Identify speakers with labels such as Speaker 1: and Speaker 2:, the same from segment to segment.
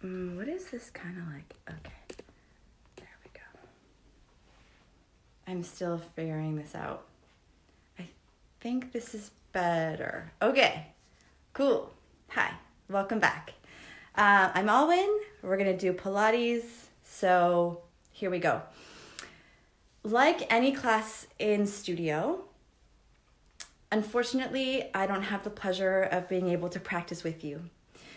Speaker 1: What is this kind of like? Okay, there we go. I'm still figuring this out. I think this is better. Okay, cool. Hi, welcome back. I'm Alwyn. We're gonna do Pilates, so here we go. Like any class in studio, unfortunately, I don't have the pleasure of being able to practice with you.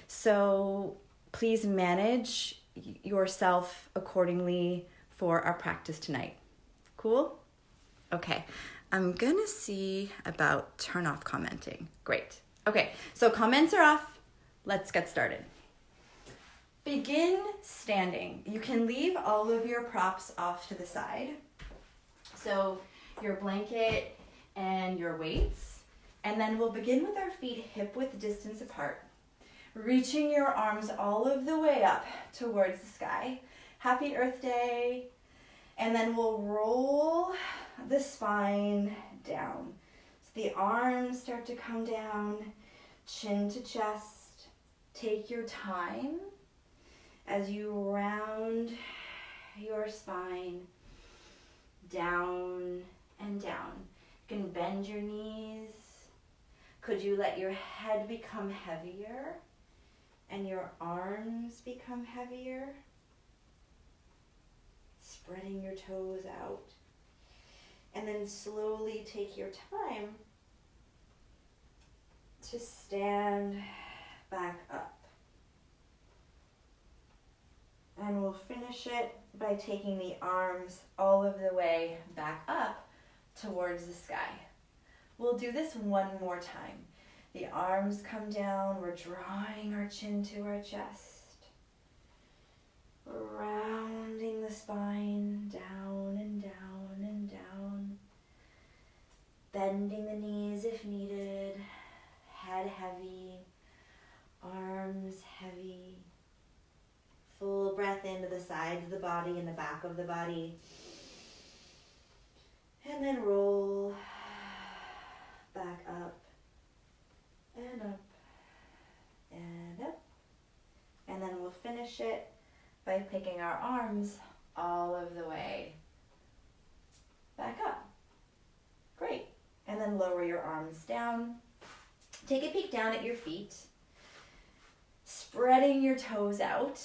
Speaker 1: So please manage yourself accordingly for our practice tonight. Cool? Okay, I'm gonna see about turn off commenting. Great. Okay, so comments are off. Let's get started. Begin standing. You can leave all of your props off to the side. So your blanket and your weights. And then we'll begin with our feet hip-width distance apart. Reaching your arms all of the way up towards the sky. Happy Earth Day. And then we'll roll the spine down. So the arms start to come down, chin to chest. Take your time as you round your spine down and down. You can bend your knees. Could you let your head become heavier and your arms become heavier? Spreading your toes out. And then slowly take your time to stand back up. And we'll finish it by taking the arms all of the way back up towards the sky. We'll do this one more time. The arms come down, we're drawing our chin to our chest. Rounding the spine down and down and down. Bending the knees if needed. Head heavy, arms heavy. Full breath into the sides of the body and the back of the body. And then roll back up and up and up. And then we'll finish it by picking our arms all of the way back up. Great. And then lower your arms down. Take a peek down at your feet. Spreading your toes out.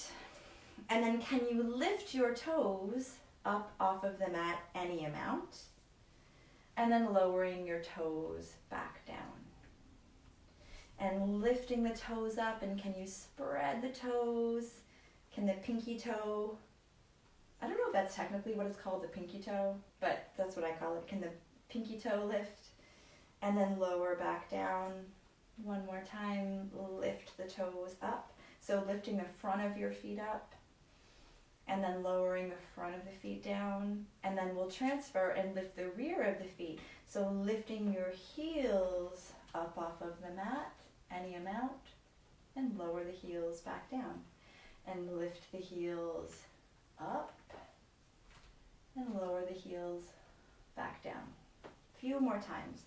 Speaker 1: And then can you lift your toes up off of the mat any amount? And then lowering your toes back down. And lifting the toes up, and can you spread the toes? Can the pinky toe, I don't know if that's technically what it's called, the pinky toe, but that's what I call it. Can the pinky toe lift? And then lower back down. One more time, lift the toes up. So lifting the front of your feet up, and then lowering the front of the feet down. And then we'll transfer and lift the rear of the feet. So lifting your heels up off of the mat, any amount, and lower the heels back down. And lift the heels up, and lower the heels back down. A few more times.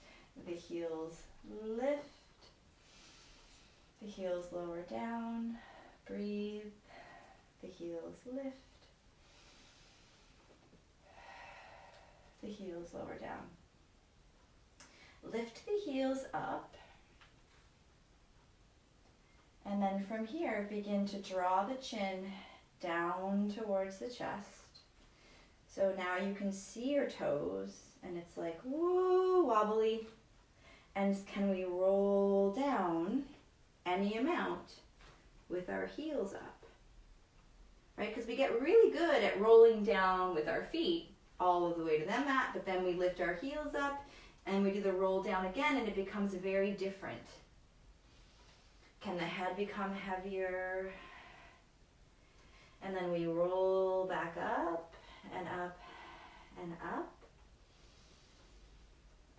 Speaker 1: The heels lift, the heels lower down, breathe, the heels lift, the heels lower down. Lift the heels up, and then from here begin to draw the chin down towards the chest. So now you can see your toes, and it's like, woo, wobbly. And can we roll down any amount with our heels up? Right? Because we get really good at rolling down with our feet all of the way to the mat, but then we lift our heels up and we do the roll down again, and it becomes very different. Can the head become heavier? And then we roll back up and up and up.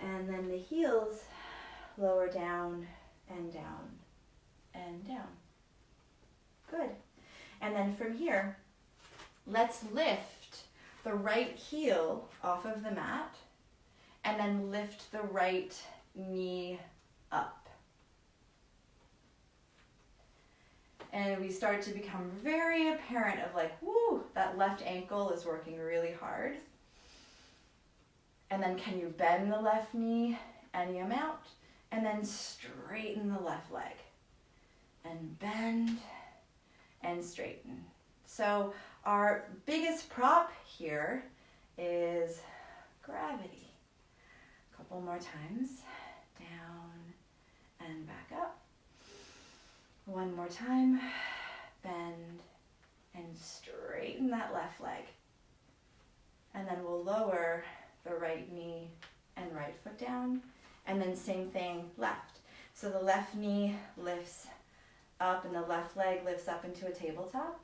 Speaker 1: And then the heels lower down and down and down. Good. And then from here, let's lift the right heel off of the mat and then lift the right knee up. And we start to become very apparent of like, whoo, that left ankle is working really hard. And then can you bend the left knee any amount? And then straighten the left leg. And bend and straighten. So our biggest prop here is gravity. A couple more times. Down and back up. One more time. Bend and straighten that left leg. And then we'll lower the right knee and right foot down. And then same thing, left. So the left knee lifts up and the left leg lifts up into a tabletop.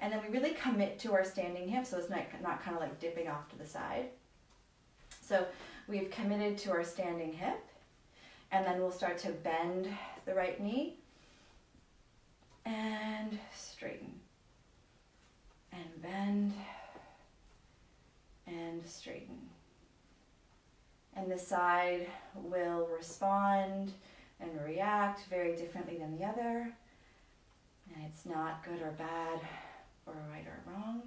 Speaker 1: And then we really commit to our standing hip, so it's not kind of like dipping off to the side. So we've committed to our standing hip, and then we'll start to bend the right knee and straighten. And bend and straighten. And the side will respond and react very differently than the other. And it's not good or bad or right or wrong.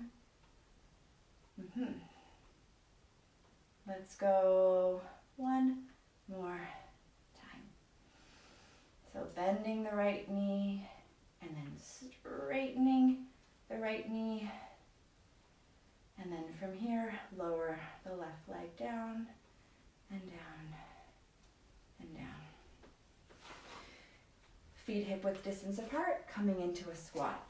Speaker 1: Let's go one more time. So bending the right knee and then straightening the right knee. And then from here, lower the left leg down and down and down. Feet hip width distance apart, coming into a squat.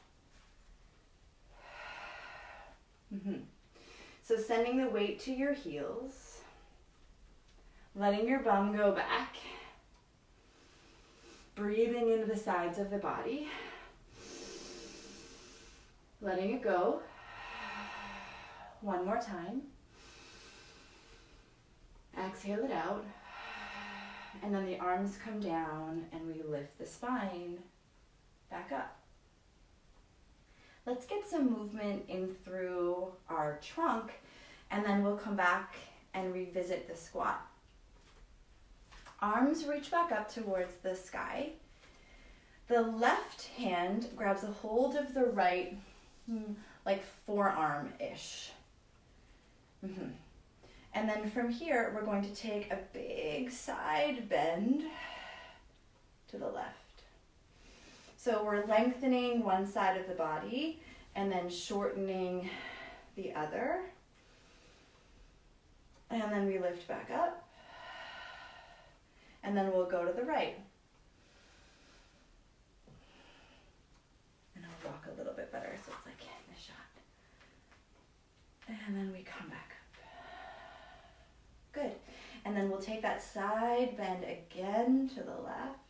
Speaker 1: So sending the weight to your heels, letting your bum go back, breathing into the sides of the body, letting it go. One more time. Exhale it out. And then the arms come down and we lift the spine back up. Let's get some movement in through our trunk, and then we'll come back and revisit the squat. Arms reach back up towards the sky. The left hand grabs a hold of the right, like forearm-ish. And then from here, we're going to take a big side bend to the left. So we're lengthening one side of the body and then shortening the other. And then we lift back up. And then we'll go to the right. And I'll rock a little bit better so it's like in the shot. And then we come back up. Good. And then we'll take that side bend again to the left.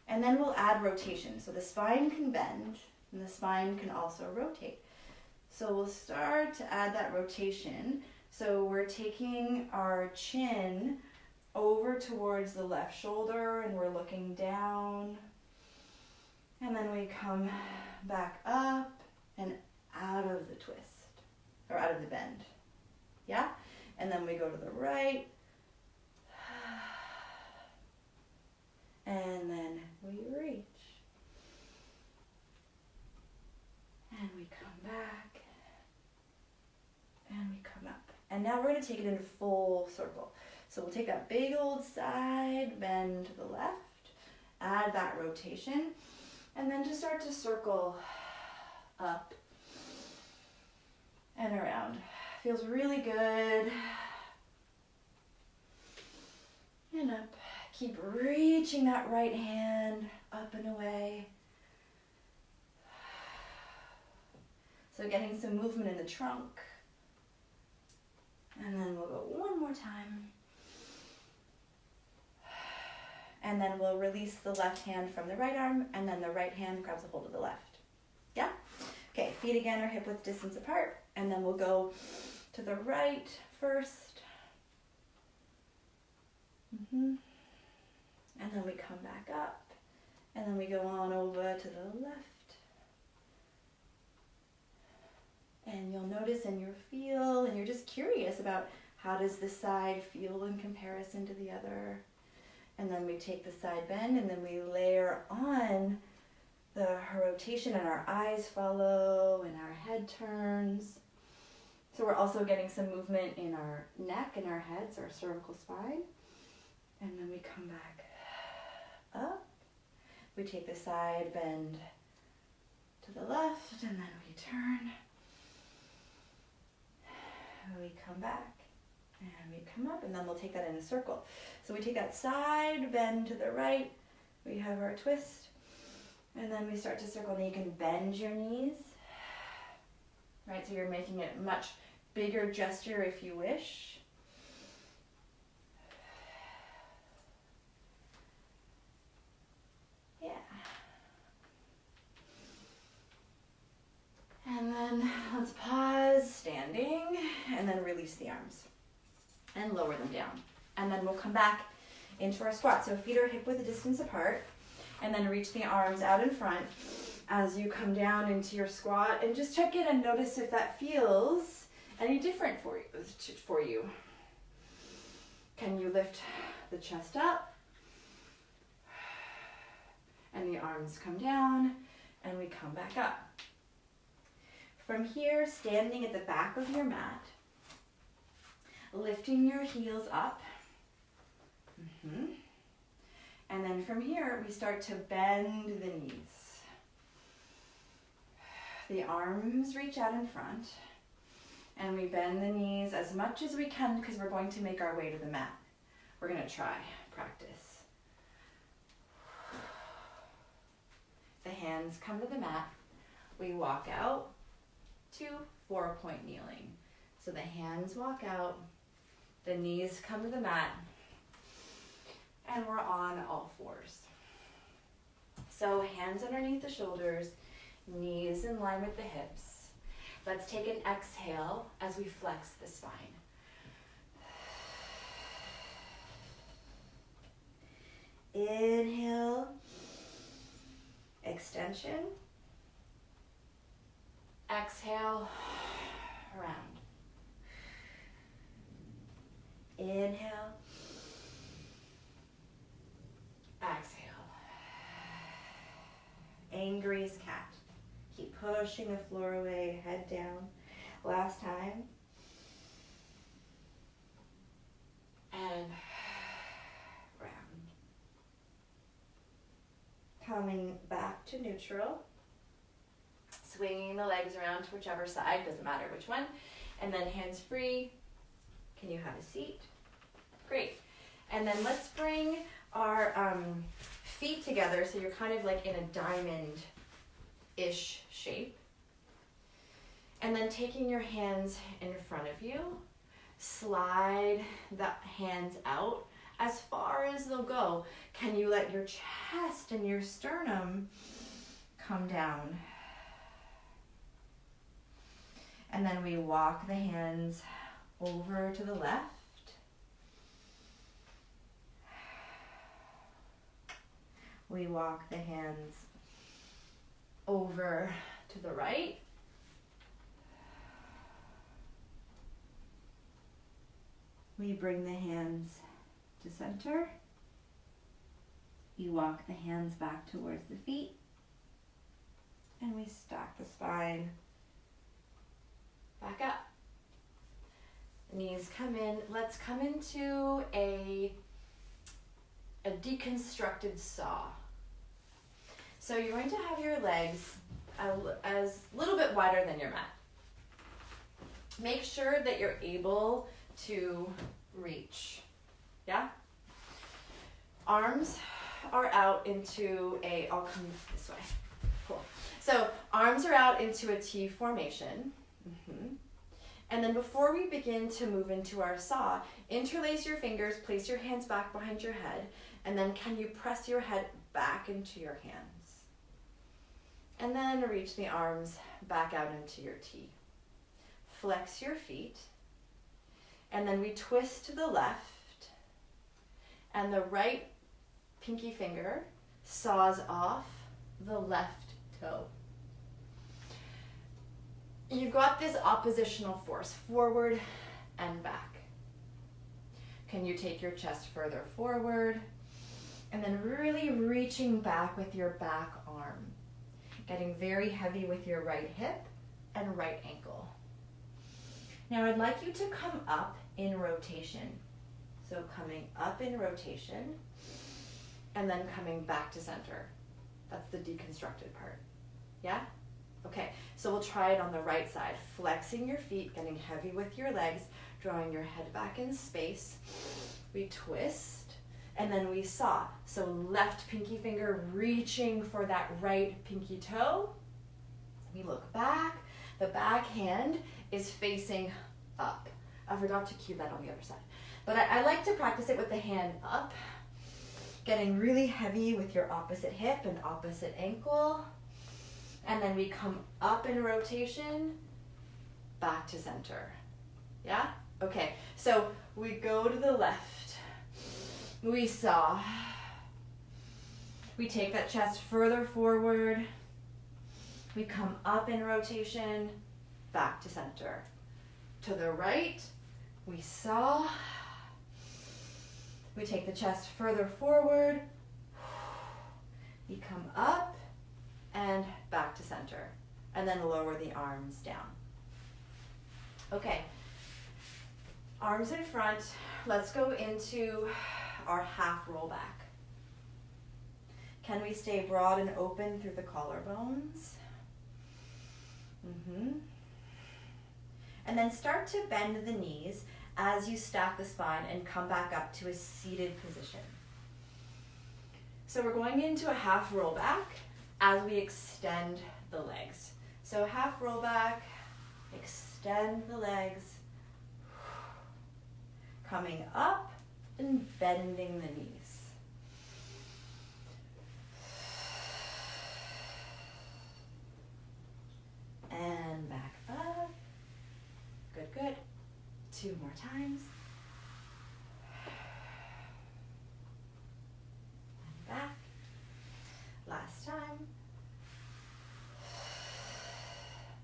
Speaker 1: And then we'll add rotation. So the spine can bend and the spine can also rotate. So we'll start to add that rotation. So we're taking our chin over towards the left shoulder and we're looking down. And then we come back up and out of the twist, or out of the bend. Yeah? And then we go to the right. And then we reach. And we come back. And we come up. And now we're going to take it in full circle. So we'll take that big old side bend to the left, add that rotation, and then just start to circle up and around. Feels really good. And up. Keep reaching that right hand up and away. So getting some movement in the trunk. And then we'll go one more time. And then we'll release the left hand from the right arm, and then the right hand grabs a hold of the left. Yeah? Okay, feet again are hip width distance apart, and then we'll go to the right first. And then we come back up, and then we go on over to the left. And you'll notice in your feel, and you're just curious about how does this side feel in comparison to the other. And then we take the side bend, and then we layer on the rotation and our eyes follow and our head turns. So we're also getting some movement in our neck and our heads, our cervical spine. And then we come back up. We take the side bend to the left and then we turn. We come back and we come up, and then we'll take that in a circle. So we take that side bend to the right. We have our twist. And then we start to circle, and you can bend your knees, right? So you're making it a much bigger gesture if you wish. Yeah. And then let's pause, standing, and then release the arms and lower them down. And then we'll come back into our squat. So feet are hip width distance apart. And then reach the arms out in front as you come down into your squat, and just check in and notice if that feels any different for you. Can you lift the chest up? And the arms come down, and we come back up. From here, standing at the back of your mat, lifting your heels up. And then from here, we start to bend the knees. The arms reach out in front, and we bend the knees as much as we can because we're going to make our way to the mat. We're going to try, practice. The hands come to the mat. We walk out to 4-point kneeling. So the hands walk out, the knees come to the mat, and we're on all fours. So hands underneath the shoulders, knees in line with the hips. Let's take an exhale as we flex the spine. Inhale, extension. Exhale, round. Inhale. Exhale. Angry as cat. Keep pushing the floor away, head down. Last time. And round. Coming back to neutral. Swinging the legs around to whichever side, doesn't matter which one. And then hands free. Can you have a seat? Great. And then let's bring our feet together so you're kind of like in a diamond-ish shape. And then taking your hands in front of you, slide the hands out as far as they'll go. Can you let your chest and your sternum come down? And then we walk the hands over to the left. We walk the hands over to the right. We bring the hands to center. You walk the hands back towards the feet. And we stack the spine back up. The knees come in. Let's come into a deconstructed saw. So you're going to have your legs as a little bit wider than your mat. Make sure that you're able to reach. Yeah? Arms are out into I'll come this way. Cool. So arms are out into a T formation. And then before we begin to move into our saw, interlace your fingers, place your hands back behind your head, and then can you press your head back into your hands? And then reach the arms back out into your T. Flex your feet, and then we twist to the left, and the right pinky finger saws off the left toe. You've got this oppositional force, forward and back. Can you take your chest further forward? And then really reaching back with your back arm. getting very heavy with your right hip and right ankle. Now I'd like you to come up in rotation. So coming up in rotation and then coming back to center. That's the deconstructed part. Yeah? Okay, so we'll try it on the right side. Flexing your feet, getting heavy with your legs, drawing your head back in space. We twist, and then we saw. So left pinky finger reaching for that right pinky toe. We look back. The back hand is facing up. I forgot to cue that on the other side. But I like to practice it with the hand up, getting really heavy with your opposite hip and opposite ankle. And then we come up in rotation, back to center. Yeah? Okay, so we go to the left. We saw. We take that chest further forward. We come up in rotation, back to center. To the right, we saw. We take the chest further forward. We come up and back to center. And then lower the arms down. Okay. Arms in front. Let's go into our half roll back. Can we stay broad and open through the collarbones? And then start to bend the knees as you stack the spine and come back up to a seated position. So we're going into a half roll back as we extend the legs. So half roll back, extend the legs, coming up and bending the knees. And back up. Good, good. 2 more times. And back. Last time.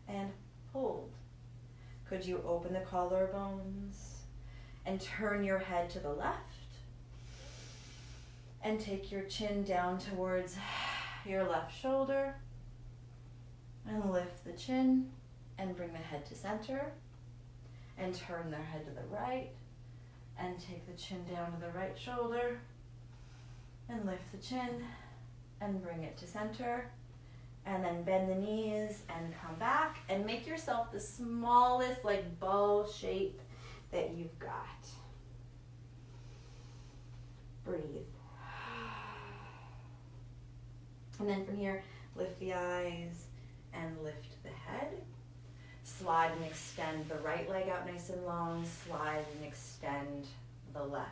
Speaker 1: And hold. Could you open the collarbones and turn your head to the left? And take your chin down towards your left shoulder. And lift the chin and bring the head to center. And turn their head to the right. And take the chin down to the right shoulder. And lift the chin and bring it to center. And then bend the knees and come back. And make yourself the smallest like bow shape that you've got. Breathe. And then from here, lift the eyes and lift the head. Slide and extend the right leg out nice and long. Slide and extend the left.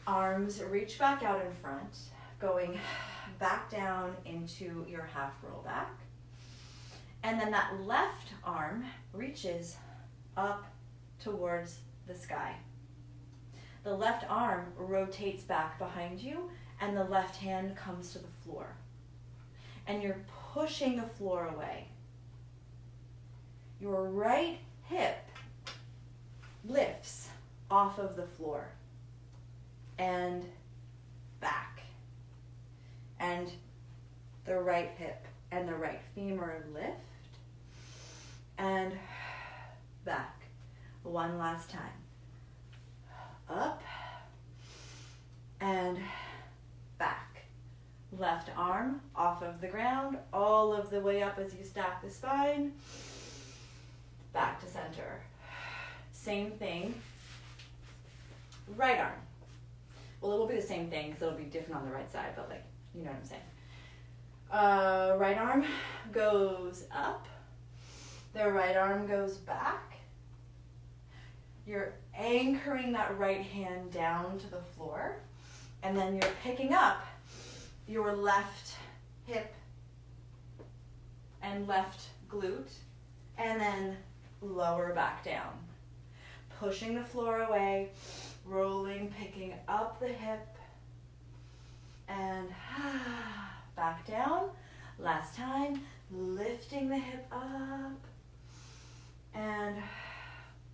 Speaker 1: Arms reach back out in front, going back down into your half roll back. And then that left arm reaches up towards the sky. The left arm rotates back behind you and the left hand comes to the floor. And you're pushing the floor away. Your right hip lifts off of the floor and back. And the right hip and the right femur lift and back. One last time. Up and back. Left arm off of the ground, all of the way up as you stack the spine. Back to center. Same thing. Right arm. Well, it will be the same thing because it'll be different on the right side, but like, you know what I'm saying. Right arm goes up. The right arm goes back. You're anchoring that right hand down to the floor. And then you're picking up your left hip and left glute. And then lower back down. Pushing the floor away. Rolling, picking up the hip. And back down. Last time. Lifting the hip up. And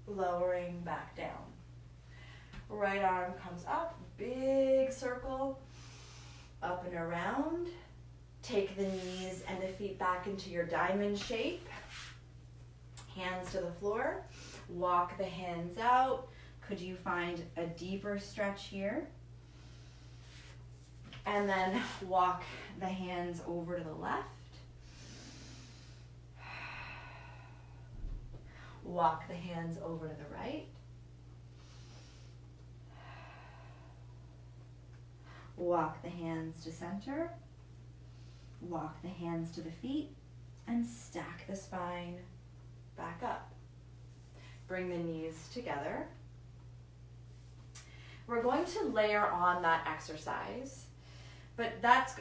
Speaker 1: lowering back down. Right arm comes up, big circle, up and around, Take the knees and the feet back into your diamond shape. Hands to the floor. Walk the hands out. Could you find a deeper stretch here? And then walk the hands over to the left. Walk the hands over to the right. Walk the hands to center. Walk the hands to the feet and stack the spine back up. Bring the knees together. We're going to layer on that exercise, but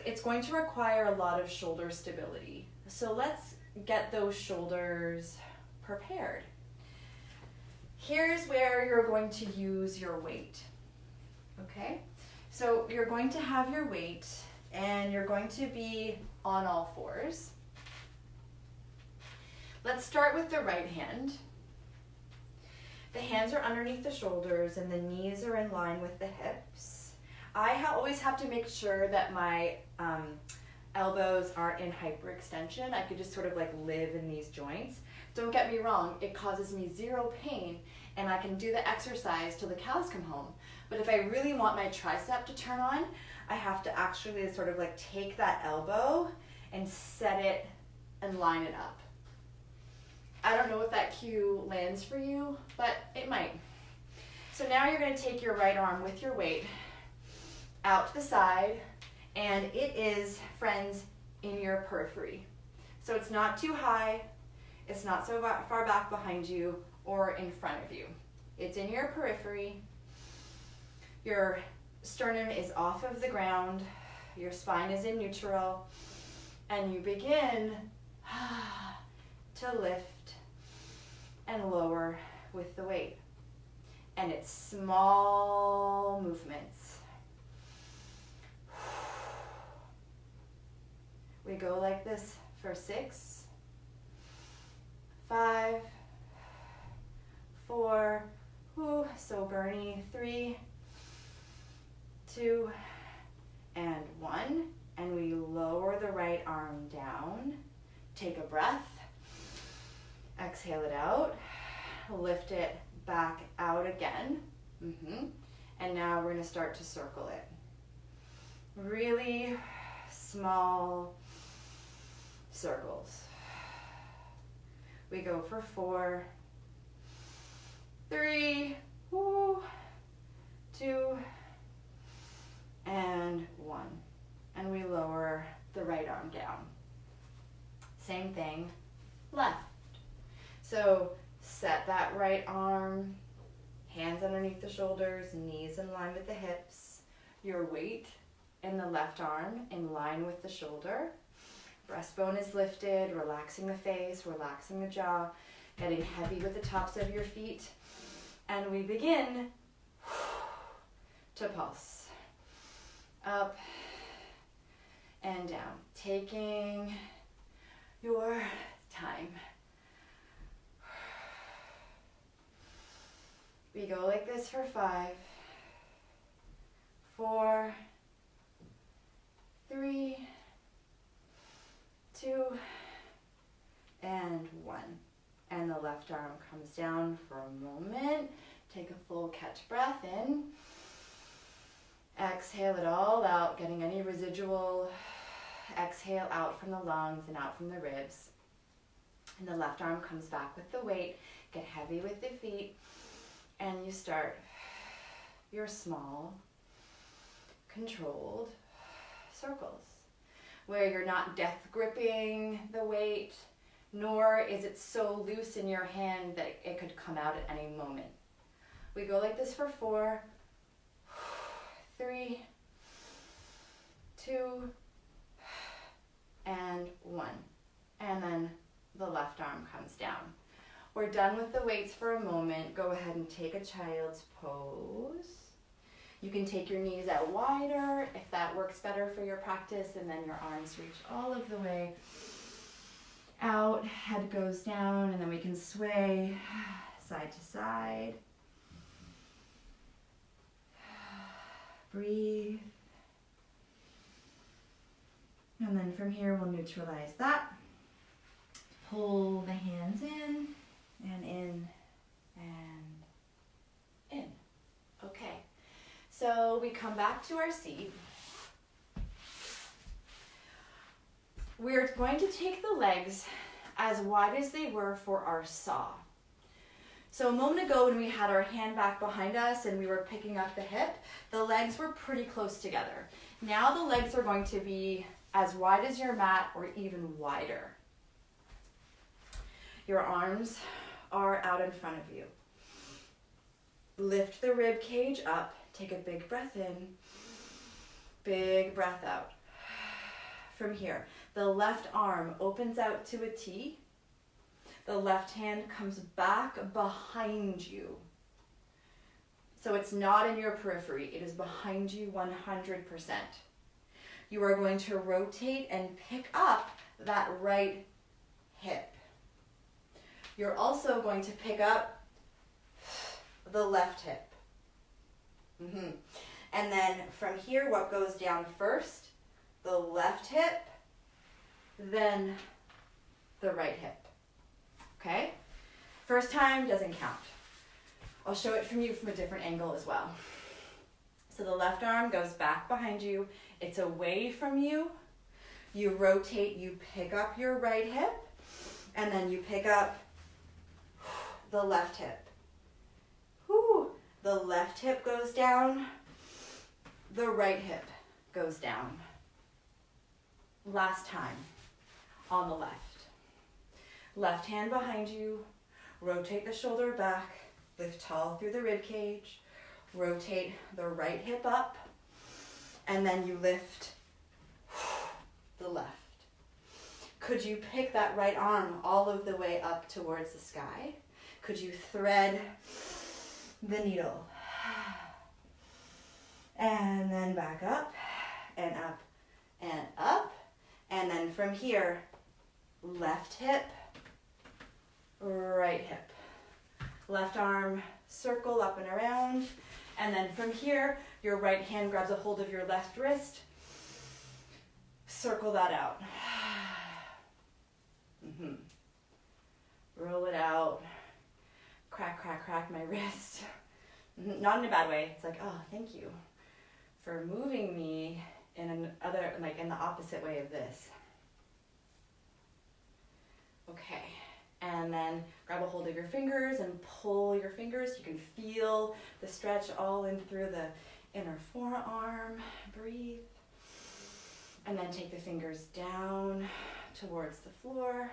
Speaker 1: it's going to require a lot of shoulder stability. So let's get those shoulders prepared. Here's where you're going to use your weight, okay? So you're going to have your weight and you're going to be on all fours. Let's start with the right hand. The hands are underneath the shoulders and the knees are in line with the hips. I always have to make sure that my elbows aren't in hyperextension. I could just sort of like live in these joints. Don't get me wrong, it causes me zero pain and I can do the exercise till the cows come home. But if I really want my tricep to turn on, I have to actually sort of like take that elbow and set it and line it up. I don't know if that cue lands for you, but it might. So now you're going to take your right arm with your weight out to the side, and it is, friends, in your periphery. So it's not too high, it's not so far back behind you or in front of you. It's in your periphery. Your sternum is off of the ground, your spine is in neutral, and you begin to lift and lower with the weight. And it's small movements. We go like this for 6, 5, 4, so Bernie, 3, 2, and 1. And we lower the right arm down. Take a breath. Exhale it out. Lift it back out again. And now we're going to start to circle it. Really small circles. We go for 4, 3, 2, and 1. And we lower the right arm down. Same thing, left. So set that right arm, hands underneath the shoulders, knees in line with the hips, your weight in the left arm in line with the shoulder. Breastbone is lifted, relaxing the face, relaxing the jaw, getting heavy with the tops of your feet. And we begin to pulse. Up and down, taking your time. We go like this for 5, 4, 3, 2, and 1. And the left arm comes down for a moment. Take a full catch breath in. Exhale it all out, getting any residual exhale out from the lungs and out from the ribs. And the left arm comes back with the weight. Get heavy with the feet. And you start your small, controlled circles where you're not death gripping the weight, nor is it so loose in your hand that it could come out at any moment. We go like this for 4, 3, 2, and 1. And then the left arm comes down. We're done with the weights for a moment. Go ahead and take a child's pose. You can take your knees out wider if that works better for your practice, and then your arms reach all of the way out. Head goes down, and then we can sway side to side. Breathe. And then from here, we'll neutralize that. Pull the hands in and in and in. Okay, so we come back to our seat. We're going to take the legs as wide as they were for our saw. So a moment ago when we had our hand back behind us and we were picking up the hip, the legs were pretty close together. Now the legs are going to be as wide as your mat or even wider. Your arms are out in front of you. Lift the rib cage up. Take a big breath in. Big breath out. From here, the left arm opens out to a T. The left hand comes back behind you. So it's not in your periphery. It is behind you 100%. You are going to rotate and pick up that right hip. You're also going to pick up the left hip. And then from here, what goes down first? The left hip, then the right hip. Okay? First time doesn't count. I'll show it from you from a different angle as well. So the left arm goes back behind you. It's away from you. You rotate, you pick up your right hip, and then you pick up the left hip. The left hip goes down. The right hip goes down. Last time on the left. Left hand behind you. Rotate the shoulder back. Lift tall through the rib cage. Rotate the right hip up. And then you lift the left. Could you pick that right arm all of the way up towards the sky? Could you thread the needle? And then back up and up and up. And then from here, left hip, right hip. Left arm, circle up and around. And then from here, your right hand grabs a hold of your left wrist. Circle that out. Roll it out. Crack, crack, crack my wrist. Not in a bad way. It's like, oh, thank you for moving me in another, like in the opposite way of this. Okay, and then grab a hold of your fingers and pull your fingers. You can feel the stretch all in through the inner forearm. Breathe. And then take the fingers down towards the floor.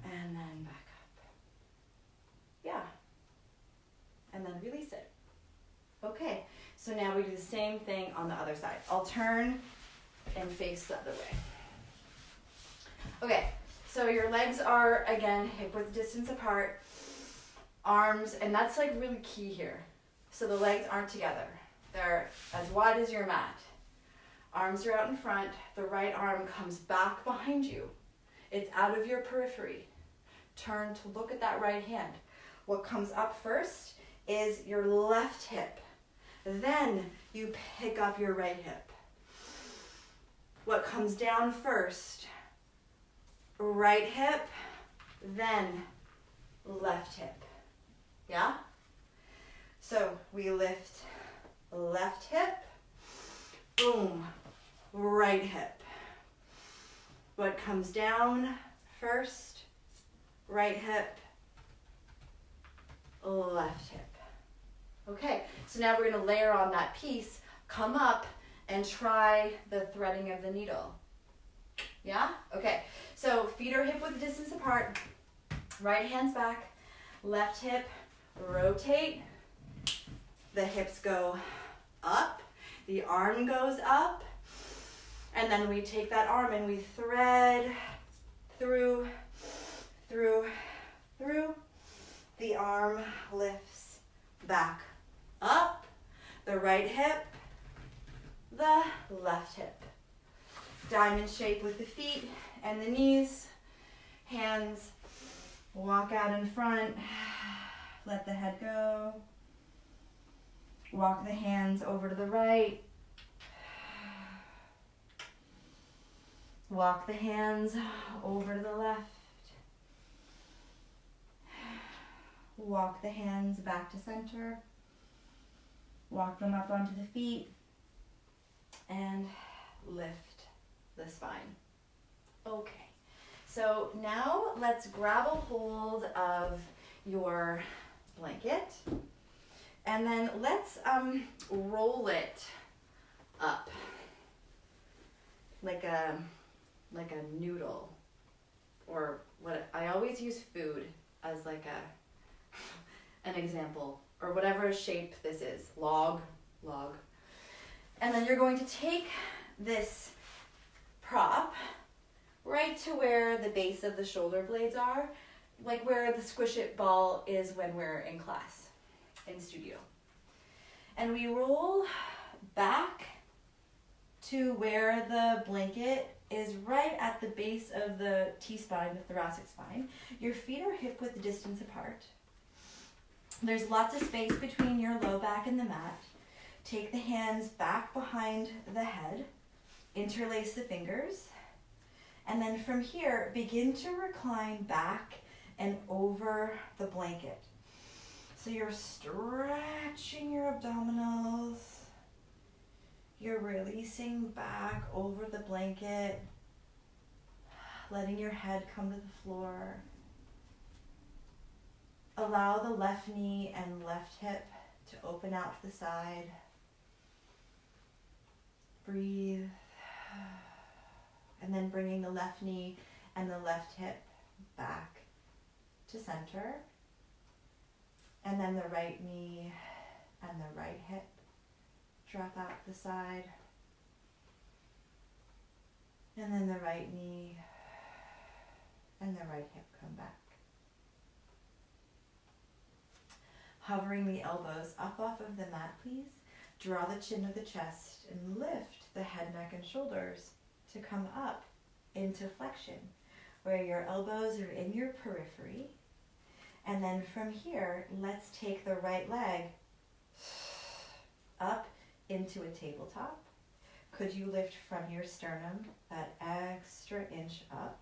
Speaker 1: And then back up. Yeah. And then release it. Okay, so now we do the same thing on the other side. I'll turn and face the other way. Okay, so your legs are, again, hip width distance apart. Arms, and that's like really key here. So the legs aren't together. They're as wide as your mat. Arms are out in front. The right arm comes back behind you. It's out of your periphery. Turn to look at that right hand. What comes up first is your left hip. Then you pick up your right hip. What comes down first? Right hip, then left hip. Yeah? So we lift left hip, boom, right hip. What comes down first? Right hip, left hip. Okay, so now we're going to layer on that piece, come up and try the threading of the needle. Yeah? Okay, so feet are hip width distance apart, right hand's back, left hip, rotate, the hips go up, the arm goes up, and then we take that arm and we thread through, the arm lifts back up, the right hip, the left hip. Diamond shape with the feet and the knees. Hands walk out in front. Let the head go. Walk the hands over to the right. Walk the hands over to the left. Walk the hands back to center. Walk them up onto the feet. And lift the spine. Okay. So now let's grab a hold of your blanket. And then let's roll it up like a noodle, or what I always use food as like an example, or whatever shape this is, log. And then you're going to take this prop right to where the base of the shoulder blades are, like where the squish it ball is when we're in class, in studio. And we roll back to where the blanket is right at the base of the T-spine, the thoracic spine. Your feet are hip-width distance apart. There's lots of space between your low back and the mat. Take the hands back behind the head, interlace the fingers, and then from here, begin to recline back and over the blanket. So you're stretching your abdominals. You're releasing back over the blanket, letting your head come to the floor. Allow the left knee and left hip to open out to the side. Breathe. And then bringing the left knee and the left hip back to center. And then the right knee and the right hip drop out to the side. And then the right knee and the right hip come back. Hovering the elbows up off of the mat, please. Draw the chin to the chest and lift the head, neck, and shoulders to come up into flexion, where your elbows are in your periphery. And then from here, let's take the right leg up into a tabletop. Could you lift from your sternum that extra inch up?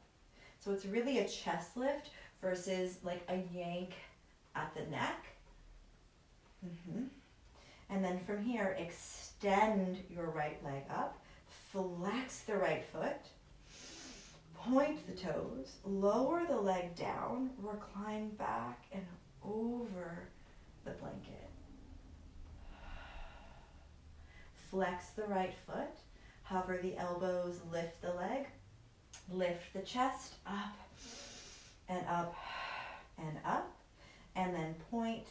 Speaker 1: So it's really a chest lift versus like a yank at the neck. And then from here, extend your right leg up, flex the right foot, point the toes, lower the leg down, recline back and over the blanket. Flex the right foot, hover the elbows, lift the leg, lift the chest up and up and up, and then point,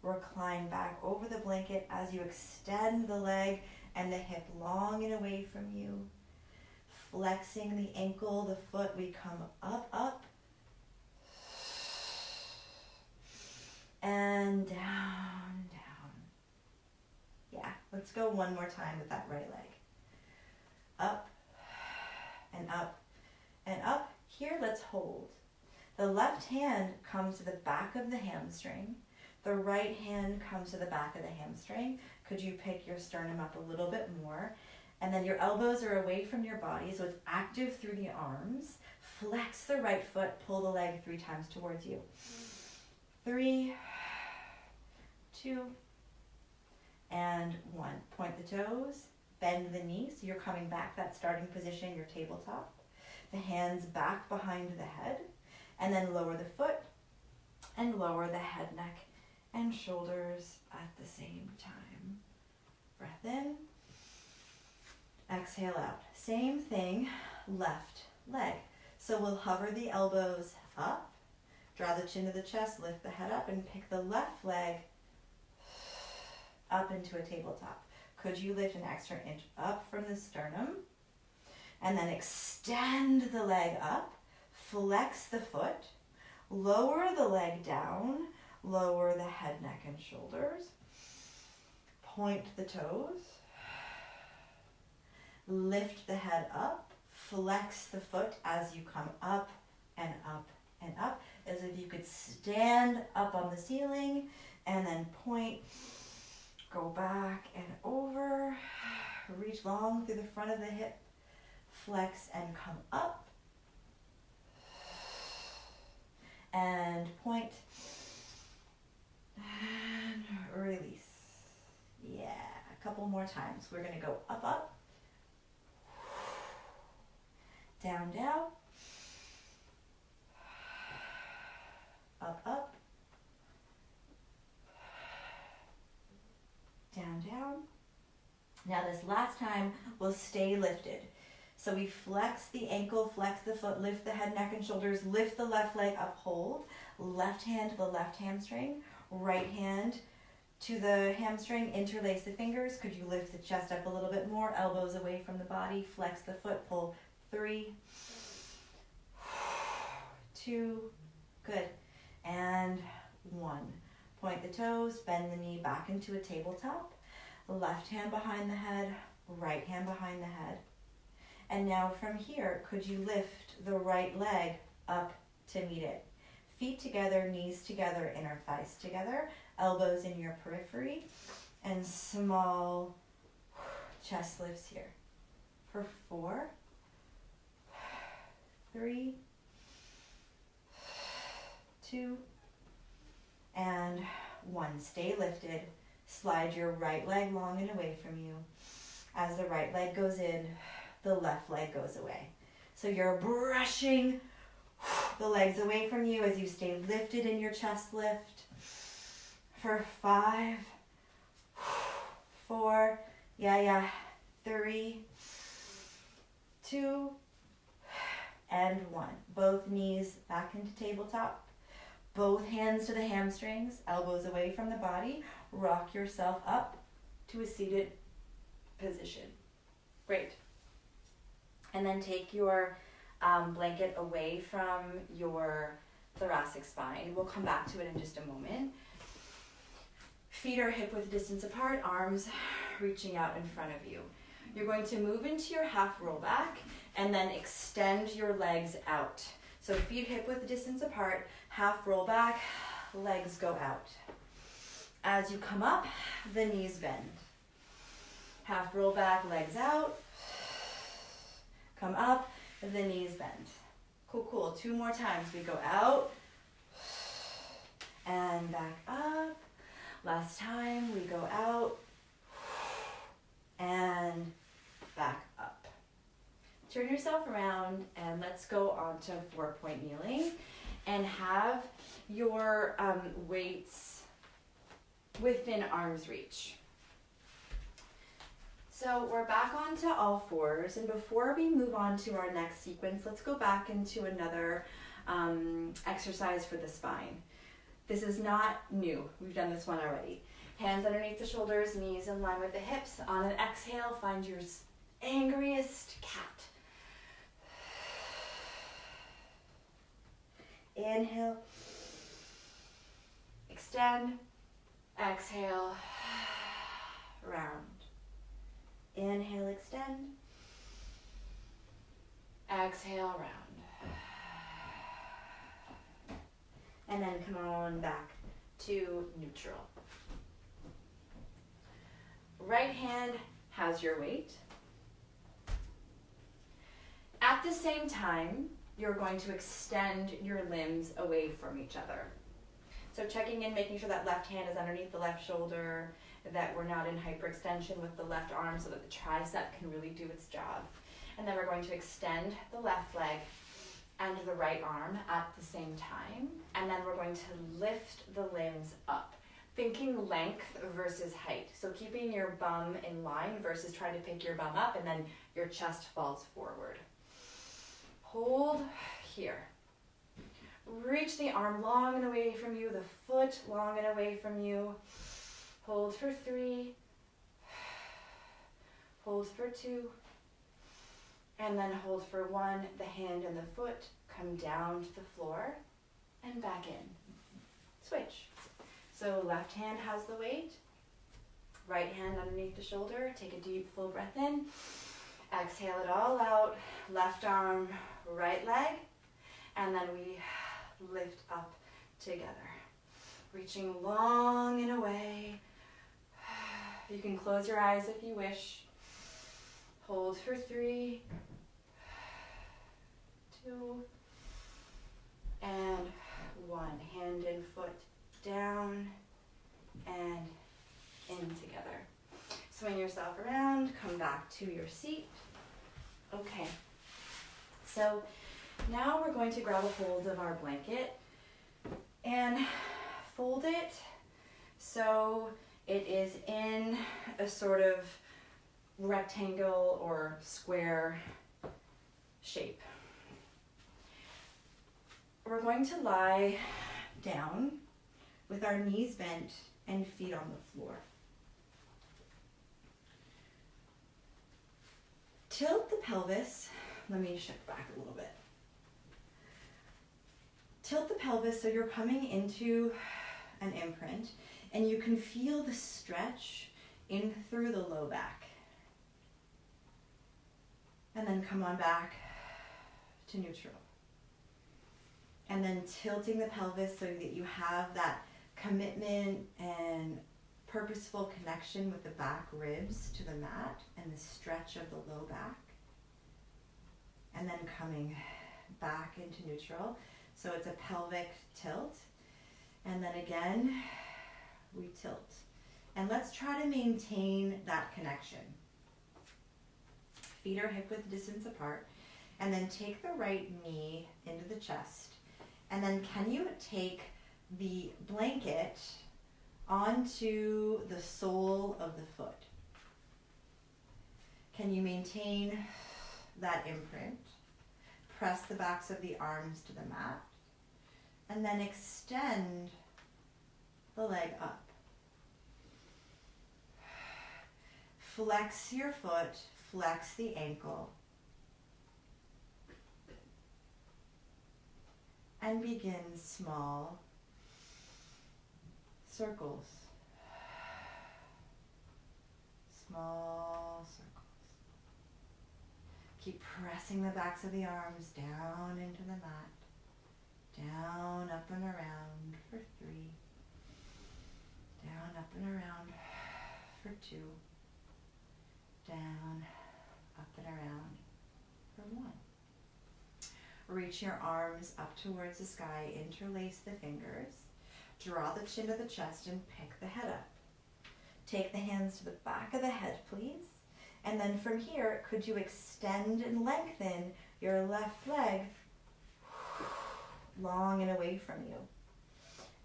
Speaker 1: recline back over the blanket as you extend the leg and the hip long and away from you. Flexing the ankle, the foot, we come up, and down. Yeah, let's go one more time with that right leg. Up and up and up. Here, let's hold. The left hand comes to the back of the hamstring. The right hand comes to the back of the hamstring. Could you pick your sternum up a little bit more? And then your elbows are away from your body, so it's active through the arms. Flex the right foot, pull the leg 3 times towards you. 3, 2, and 1. Point the toes, bend the knees, so you're coming back, that starting position, your tabletop. The hands back behind the head, and then lower the foot, and lower the head, neck, and shoulders at the same time. Breath in. Exhale out. Same thing, left leg. So we'll hover the elbows up, draw the chin to the chest, lift the head up, and pick the left leg up into a tabletop. Could you lift an extra inch up from the sternum? And then extend the leg up, flex the foot, lower the leg down, lower the head, neck, and shoulders. Point the toes. Lift the head up. Flex the foot as you come up and up and up, as if you could stand up on the ceiling, and then point, go back and over. Reach long through the front of the hip, flex and come up, and point, and release. Yeah, a couple more times. We're going to go up, up, down, down, up, up, down, down. Now this last time we'll stay lifted. So we flex the ankle, flex the foot, lift the head, neck, and shoulders, lift the left leg up, hold. Left hand to the left hamstring, right hand to the hamstring, interlace the fingers. Could you lift the chest up a little bit more? Elbows away from the body, flex the foot, pull. 3, 2, good. And 1. Point the toes, bend the knee back into a tabletop. Left hand behind the head, right hand behind the head. And now from here, could you lift the right leg up to meet it? Feet together, knees together, inner thighs together, elbows in your periphery, and small chest lifts here. For 4, 3, 2, and 1. Stay lifted. Slide your right leg long and away from you. As the right leg goes in, the left leg goes away. So you're brushing the legs away from you as you stay lifted in your chest lift. For 5, 4, 3, 2, and 1. Both knees back into tabletop. Both hands to the hamstrings, elbows away from the body. Rock yourself up to a seated position. Great. And then take your blanket away from your thoracic spine. We'll come back to it in just a moment. Feet are hip width distance apart, arms reaching out in front of you. You're going to move into your half roll back and then extend your legs out. So feet hip width distance apart, half roll back, legs go out. As you come up, the knees bend. Half roll back, legs out. Come up, the knees bend. Cool, cool. 2 more times. We go out and back up. Last time, we go out and back up. Turn yourself around and let's go on to 4-point kneeling and have your weights within arm's reach. So we're back onto all fours, and before we move on to our next sequence, let's go back into another exercise for the spine. This is not new. We've done this one already. Hands underneath the shoulders, knees in line with the hips. On an exhale, find your angriest cat. Inhale, extend, exhale, round. Inhale, extend, exhale, round. And then come on back to neutral. Right hand has your weight. At the same time, you're going to extend your limbs away from each other. So checking in, making sure that left hand is underneath the left shoulder, that we're not in hyperextension with the left arm so that the tricep can really do its job. And then we're going to extend the left leg and the right arm at the same time. And then we're going to lift the limbs up, thinking length versus height. So keeping your bum in line versus trying to pick your bum up and then your chest falls forward. Hold here. Reach the arm long and away from you, the foot long and away from you. Hold for 3. Hold for 2. And then hold for 1. The hand and the foot come down to the floor and back in. Switch. So left hand has the weight. Right hand underneath the shoulder. Take a deep, full breath in. Exhale it all out. Left arm, right leg. And then we lift up together. Reaching long and away. You can close your eyes if you wish. Hold for 3. back to your seat. Okay, so now we're going to grab a hold of our blanket and fold it so it is in a sort of rectangle or square shape. We're going to lie down with our knees bent and feet on the floor. Tilt the pelvis. Let me shift back a little bit. Tilt the pelvis so you're coming into an imprint and you can feel the stretch in through the low back. And then come on back to neutral. And then tilting the pelvis so that you have that commitment and purposeful connection with the back ribs to the mat and the stretch of the low back. And then coming back into neutral. So it's a pelvic tilt. And then again, we tilt. And let's try to maintain that connection. Feet are hip width distance apart. And then take the right knee into the chest. And then can you take the blanket onto the sole of the foot? Can you maintain that imprint? Press the backs of the arms to the mat. And then extend the leg up. Flex your foot, flex the ankle. And begin small circles. Small circles. Keep pressing the backs of the arms down into the mat. Down, up and around for 3. Down, up and around for 2. Down, up and around for 1. Reach your arms up towards the sky, interlace the fingers, draw the chin to the chest and pick the head up. Take the hands to the back of the head, please. And then from here, could you extend and lengthen your left leg long and away from you?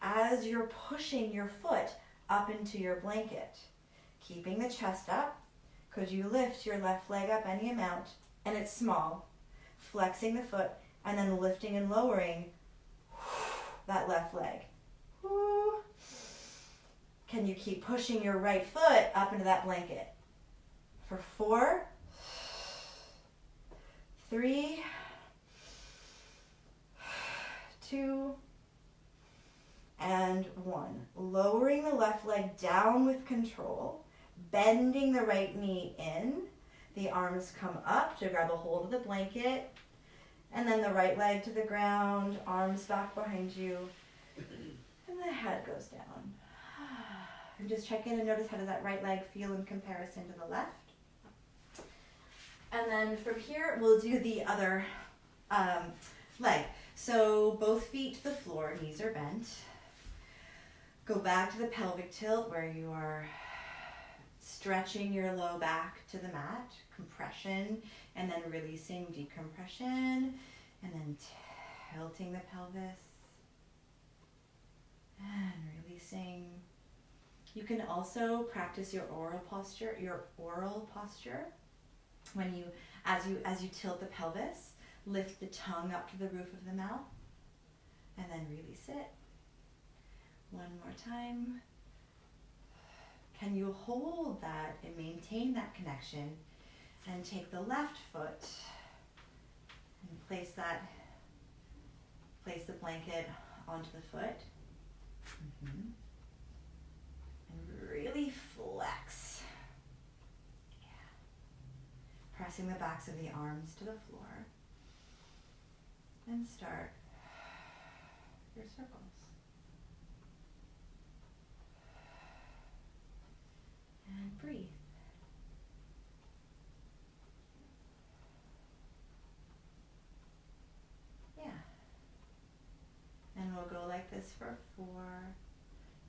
Speaker 1: As you're pushing your foot up into your blanket, keeping the chest up, could you lift your left leg up any amount? And it's small, flexing the foot, and then lifting and lowering that left leg. Can you keep pushing your right foot up into that blanket? For 4, 3, 2, and 1. Lowering the left leg down with control, bending the right knee in. The arms come up to grab a hold of the blanket. And then the right leg to the ground, arms back behind you, and the head goes down. And just check in and notice how does that right leg feel in comparison to the left. And then from here, we'll do the other leg. So both feet to the floor, knees are bent. Go back to the pelvic tilt where you are stretching your low back to the mat, compression, and then releasing decompression, and then tilting the pelvis, and releasing. You can also practice your oral posture, when you, as you tilt the pelvis, lift the tongue up to the roof of the mouth, and then release it. One more time. Can you hold that and maintain that connection? And take the left foot and place the blanket onto the foot. And really flex. Yeah. Pressing the backs of the arms to the floor. And start your circles. And breathe. And we'll go like this for 4.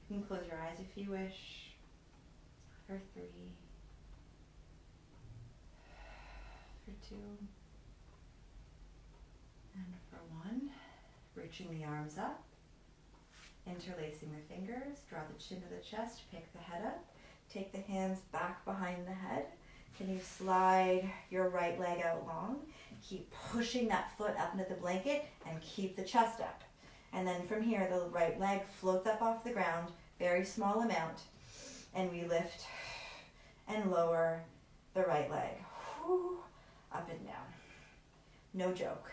Speaker 1: You can close your eyes if you wish. For 3. for 2, and for 1. Reaching the arms up, interlacing the fingers, draw the chin to the chest, pick the head up, take the hands back behind the head. Can you slide your right leg out long? Keep pushing that foot up into the blanket and keep the chest up. And then from here, the right leg floats up off the ground, very small amount, and we lift and lower the right leg. Whew, up and down. No joke.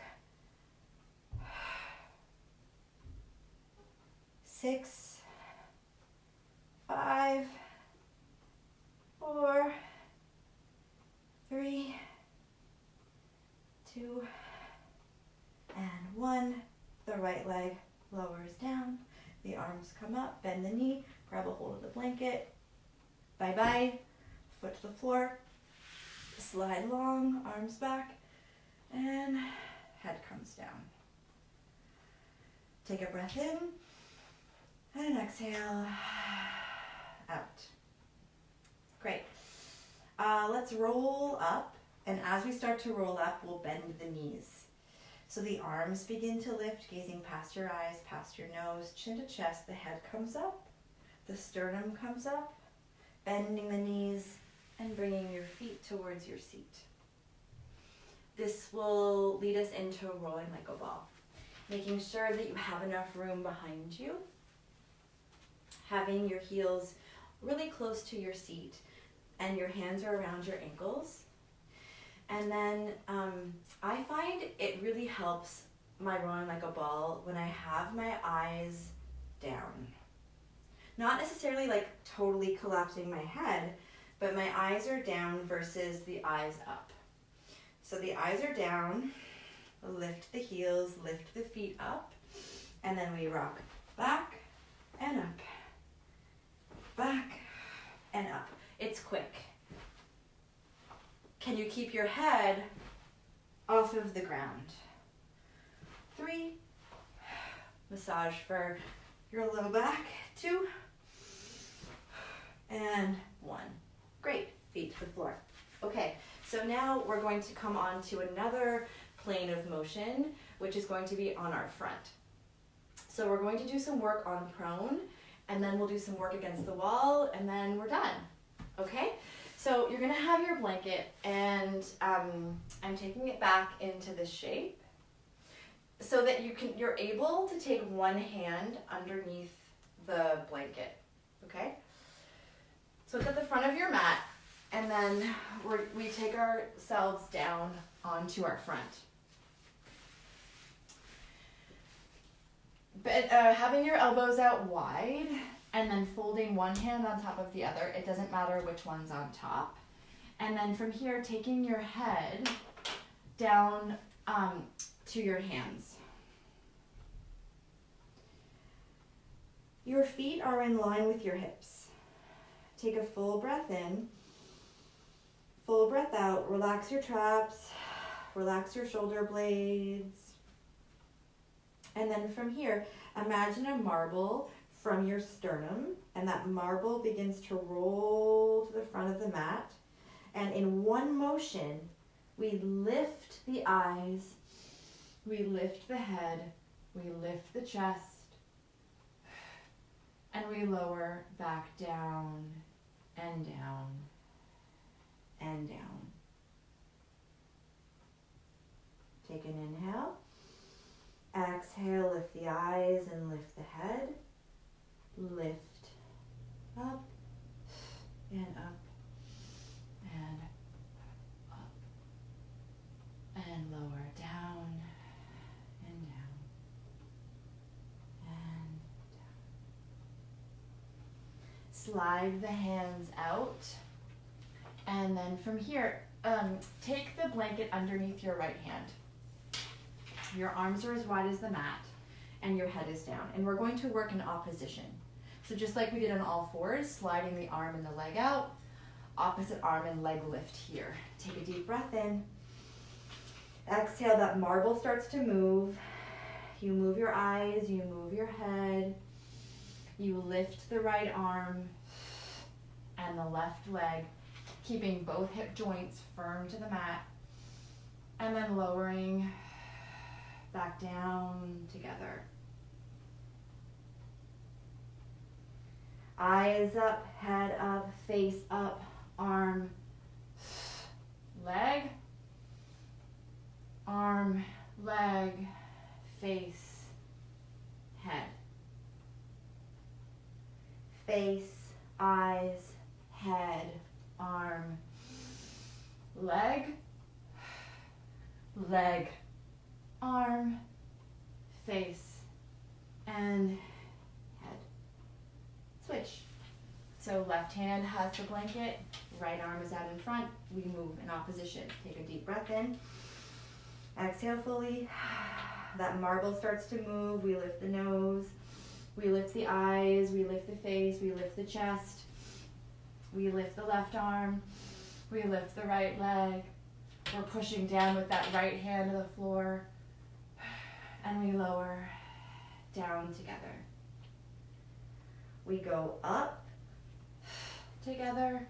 Speaker 1: 6, 5, 4, 3, 2, and 1. The right leg lowers down. The arms come up, bend the knee, grab a hold of the blanket. Bye-bye. Foot to the floor. Slide long, arms back, and head comes down. Take a breath in, and an exhale out. Great. Let's roll up, and as we start to roll up, we'll bend the knees. So the arms begin to lift, gazing past your eyes, past your nose, chin to chest. The head comes up, the sternum comes up, bending the knees and bringing your feet towards your seat. This will lead us into rolling like a ball, making sure that you have enough room behind you, having your heels really close to your seat and your hands are around your ankles. And then I find it really helps my rolling like a ball when I have my eyes down. Not necessarily like totally collapsing my head, but my eyes are down versus the eyes up. So the eyes are down, lift the heels, lift the feet up, and then we rock back and up, back and up. It's quick. Can you keep your head off of the ground? 3, massage for your low back. 2, and 1. Great, feet to the floor. Okay, so now we're going to come on to another plane of motion, which is going to be on our front. So we're going to do some work on prone, and then we'll do some work against the wall, and then we're done, okay? So you're gonna have your blanket, and I'm taking it back into this shape so that you're able to take one hand underneath the blanket, okay? So it's at the front of your mat, and then we take ourselves down onto our front. But having your elbows out wide, and then folding one hand on top of the other. It doesn't matter which one's on top. And then from here, taking your head down to your hands. Your feet are in line with your hips. Take a full breath in, full breath out. Relax your traps, relax your shoulder blades. And then from here, imagine a marble from your sternum, and that marble begins to roll to the front of the mat. And in one motion, we lift the eyes, we lift the head, we lift the chest, and we lower back down and down and down. Take an inhale. Exhale, lift the eyes and lift the head. Lift up and up and up and lower down and down and down. Slide the hands out, and then from here, take the blanket underneath your right hand. Your arms are as wide as the mat, and your head is down. And we're going to work in opposition. So just like we did on all fours, sliding the arm and the leg out, opposite arm and leg lift here. Take a deep breath in. Exhale, that marble starts to move. You move your eyes, you move your head. You lift the right arm and the left leg, keeping both hip joints firm to the mat. And then lowering back down together. Eyes up, head up, face up, arm, leg, arm, leg, face, head. Face, eyes, head, arm, leg, leg, arm, face, and head. Switch. So left hand has the blanket, right arm is out in front. We move in opposition. Take a deep breath in. Exhale fully. That marble starts to move. We lift the nose. We lift the eyes. We lift the face. We lift the chest. We lift the left arm. We lift the right leg. We're pushing down with that right hand to the floor. And we lower down together. We go up together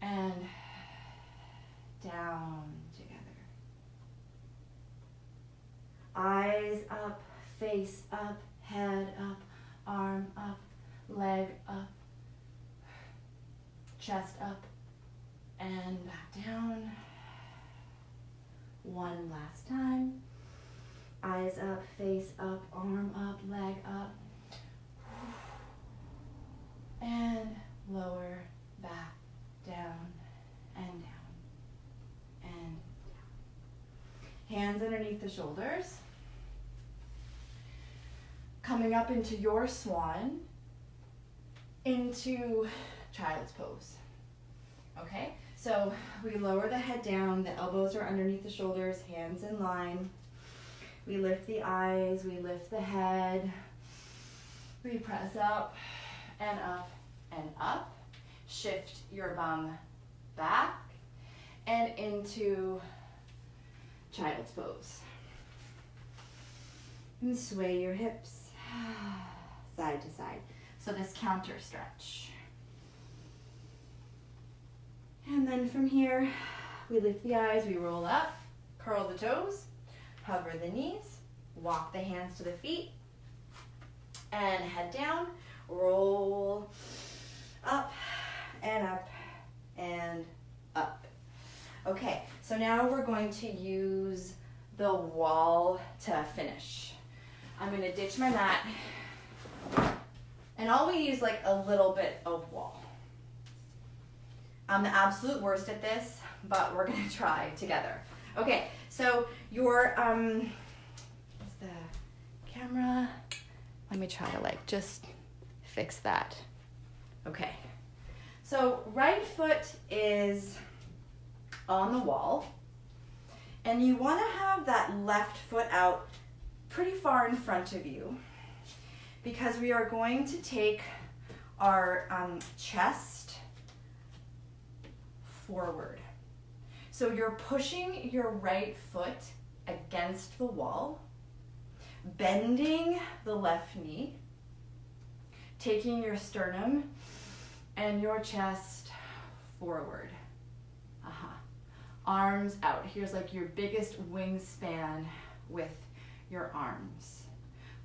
Speaker 1: and down together. Eyes up, face up, head up, arm up, leg up, chest up, and back down. One last time. Eyes up, face up, arm up, leg up, and lower, back, down, and down, and down. Hands underneath the shoulders. Coming up into your swan, into child's pose. Okay, so we lower the head down, the elbows are underneath the shoulders, hands in line. We lift the eyes, we lift the head. We press up and up and up. Shift your bum back and into child's pose. And sway your hips side to side. So this counter stretch. And then from here, we lift the eyes, we roll up, curl the toes, hover the knees, walk the hands to the feet, and head down, roll up and up and up. Okay, so now we're going to use the wall to finish. I'm gonna ditch my mat, and I'll use like a little bit of wall. I'm the absolute worst at this, but we're gonna try together. Okay, so your, is the camera? Let me try to like just fix that. Okay, so right foot is on the wall, and you wanna have that left foot out pretty far in front of you, because we are going to take our chest forward. So you're pushing your right foot against the wall, bending the left knee, taking your sternum and your chest forward. Arms out. Here's like your biggest wingspan with your arms.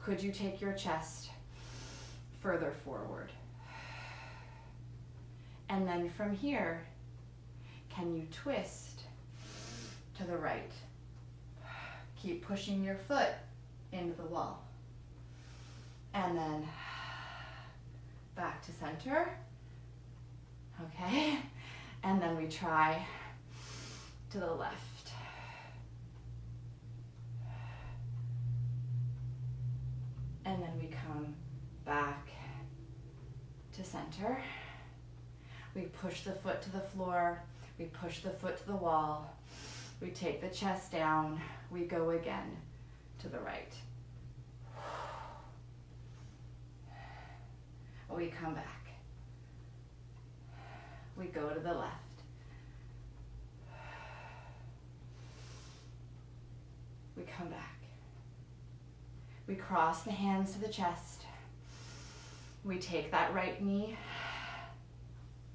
Speaker 1: Could you take your chest further forward? And then from here, can you twist to the right? Keep pushing your foot into the wall. And then back to center. Okay. And then we try to the left. And then we come back to center. We push the foot to the floor. We push the foot to the wall. We take the chest down. We go again to the right. We come back. We go to the left. We come back. We cross the hands to the chest. We take that right knee.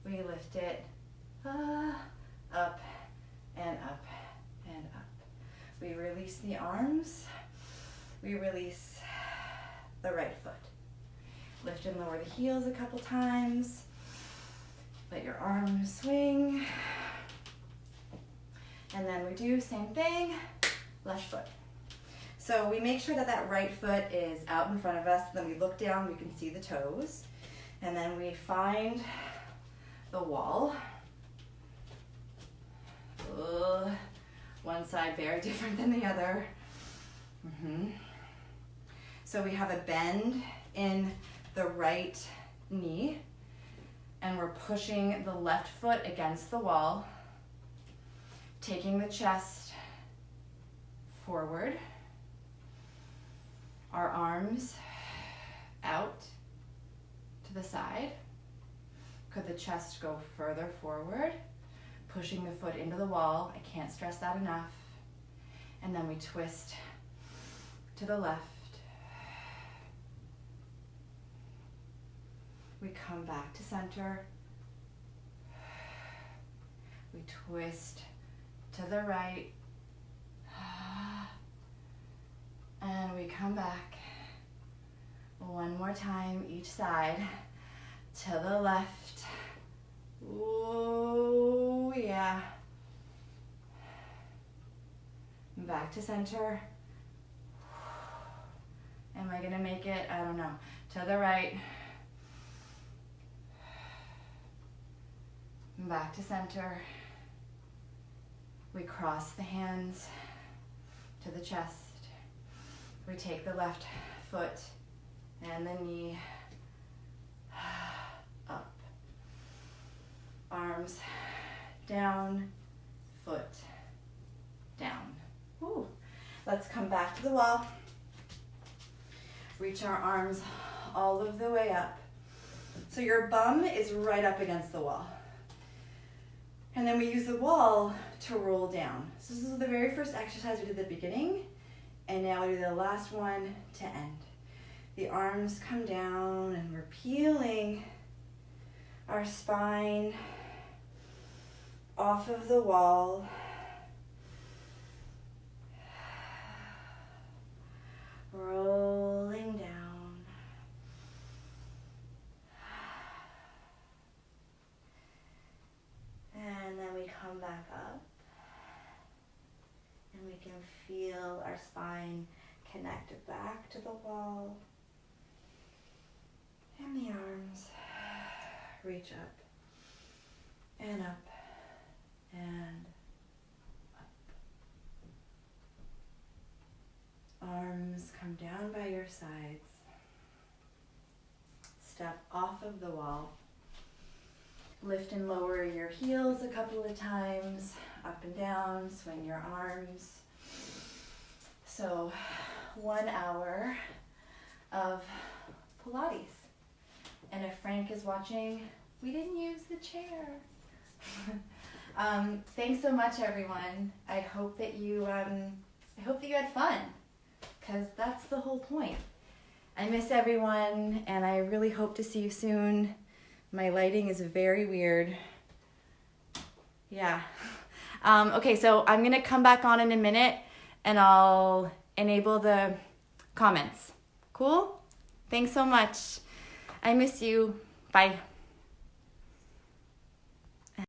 Speaker 1: We lift it up and We release the arms. We release the right foot. Lift and lower the heels a couple times. Let your arms swing. And then we do same thing, left foot. So we make sure that that right foot is out in front of us. Then we look down, we can see the toes. And then we find the wall. One side very different than the other. So we have a bend in the right knee, and we're pushing the left foot against the wall, taking the chest forward, our arms out to the side. Could the chest go further forward? Pushing the foot into the wall. I can't stress that enough. And then we twist to the left. We come back to center. We twist to the right. And we come back. One more time each side. To the left. Ooh, yeah. Back to center. Am I gonna make it? I don't know. To the right. Back to center. We cross the hands to the chest. We take the left foot and the knee up. Arms down, foot down. Ooh. Let's come back to the wall. Reach our arms all of the way up. So your bum is right up against the wall. And then we use the wall to roll down. So this is the very first exercise we did at the beginning. And now we do the last one to end. The arms come down and we're peeling our spine off of the wall. Rolling down. And then we come back up. And we can feel our spine connected back to the wall. And the arms reach up and up and up. Arms come down by your sides. Step off of the wall. Lift and lower your heels a couple of times, up and down, swing your arms. So 1 hour of Pilates. And if Frank is watching, we didn't use the chair. Thanks so much, everyone. I hope that you had fun, because that's the whole point. I miss everyone, and I really hope to see you soon. My lighting is very weird. Yeah. Okay, so I'm gonna come back on in a minute, and I'll enable the comments. Cool? Thanks so much. I miss you. Bye.